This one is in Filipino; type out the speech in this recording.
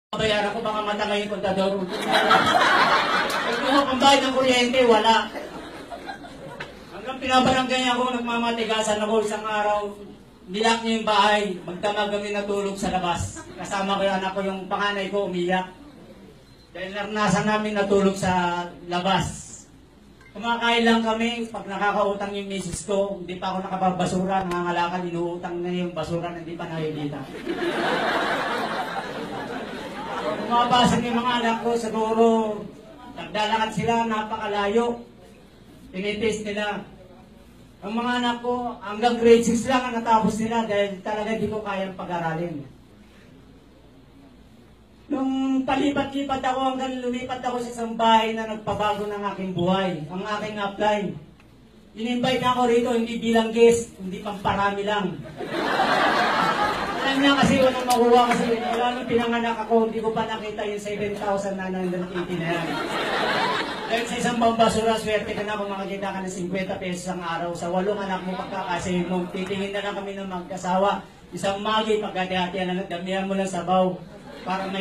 Bayaran ko baka matangay yung kontador. Kung mo pambayad ng kuryente, wala. Hanggang pinabarangay ako, nagmamatigasan ako isang araw. Nilak niyo yung bahay, magdamag kami natulog sa labas. Kasama ko yung anak ko, yung panganay ko umiyak. Dahil naranasan namin natulog sa labas. Kumakain lang kami, pag nakakautang yung misis ko, hindi pa ako nakababasura, nangangalakal, inuutang na yung basura na hindi pa nakikita. Mabasa ng mga anak ko, siguro, naglalakad sila, napakalayo. Tinitest nila. Ang mga anak ko, hanggang grade 6 lang ang natapos nila dahil talaga di ko kayang pag-aralin. Nung palipat-lipat ako, hanggang lumipat ako sa isang bahay na nagpabago ng aking buhay, ang aking upline. In-invite na ako rito, hindi bilang guest, hindi pamparami lang. Alam niya kasi walang makuha kasi wala nung pinanganak ako, hindi ko pa nakita yung 7,980 na yan. Dahil sa isang pambasura, swerte ka na kung makakita ka ng 50 pesos ang araw. Sa 8 anak mo pagkakasay mo, titingin na lang kami ng magkasawa. Isang magi, pagkati-hati, damihan mo lang sabaw para may